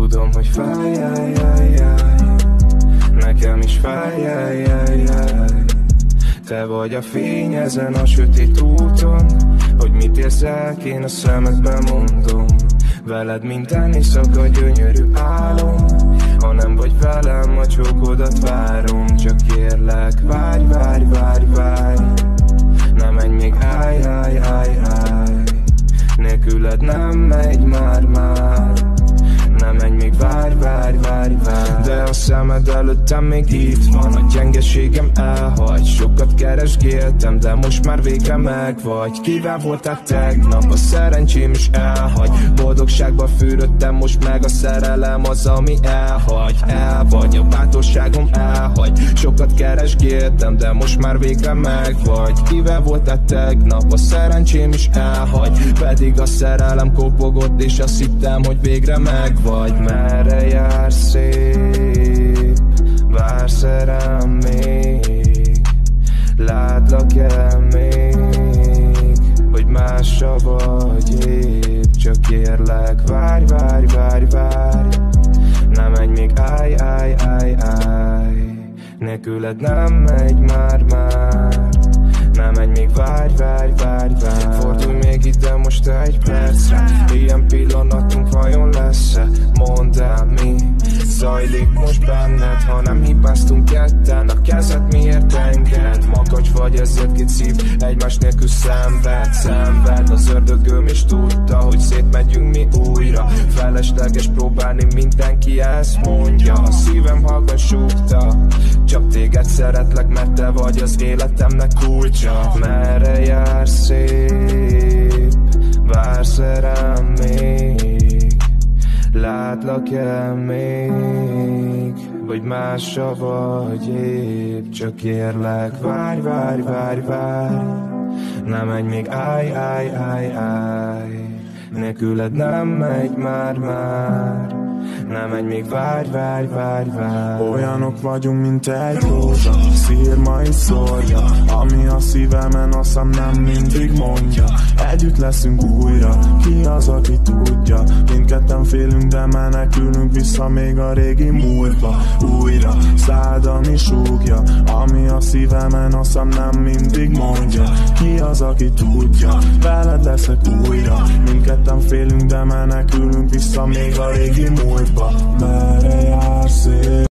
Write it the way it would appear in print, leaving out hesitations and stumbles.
Tudom, hogy fáj, nekem is fáj, te vagy a fény ezen a sötét úton, hogy mit érzel, én a szemedben mondom. Veled minden éjszaka gyönyörű álom, ha nem vagy velem, a csókodat várom. Csak kérlek, várj, várj, várj, várj, ne menj még, állj, állj, állj, állj, nélküled nem megy már. Nem menj még, várj, várj, várj, várj. De a szemed előttem még itt van, a gyengeségem elhagy. Sokat keresgéltem, de most már végre megvagy. Kivel voltál tegnap, a szerencsém is elhagy. Boldogságba fürödtem, most meg a szerelem az, ami elhagy. El vagy, a bátorságom elhagy. Sokat keresgéltem, de most már végre megvagy. Kivel voltál tegnap, a szerencsém is elhagy. Pedig a szerelem kopogott, és azt hittem, hogy végre megvagy. Merre jársz szép, vársz rám még, látlak-e még, vagy másra vagy épp. Csak kérlek, várj, várj, várj, várj, ne menj még, állj, állj, állj, állj, nélküled nem megy már. Ne menj még, várj, várj, várj, várj. Fordulj még ide most egy percre, ilyen pillanatunk vajon lesz-e? Mondd el, mi zajlik most benned, ha nem hibáztunk ketten. A kezed miért enged? Makacs vagy, ezért két szív egymás nélkül szenved. Az ördögöm is tudta, hogy szétmegyünk mi újra. Felesleges próbálni, mindenki ezt mondja. A szívem halkan súgta, csak téged szeretlek, mert te vagy az életemnek kulcsa. Merre jársz szép, vársz rám még, látlak-e még, vagy másra vagy épp. Csak kérlek, várj, várj, várj, várj, ne menj még, állj, állj, állj, állj, nélküled nem megy már. Ne menj még, várj, várj, várj, várj. Olyanok vagyunk, mint egy rózsa, szírma is szórja, ami a szívemen, a szem nem mindig mondja. Együtt leszünk újra, ki az, aki tudja. Mindketten félünk, de menekülünk vissza még a régi múltba. Újra, szád, ami súgja, ami a szívemen, a szem nem mindig mondja. Ki az, aki tudja, veled leszek újra. Mindketten félünk, de menekülünk vissza még a régi múltba. Merre jársz szép,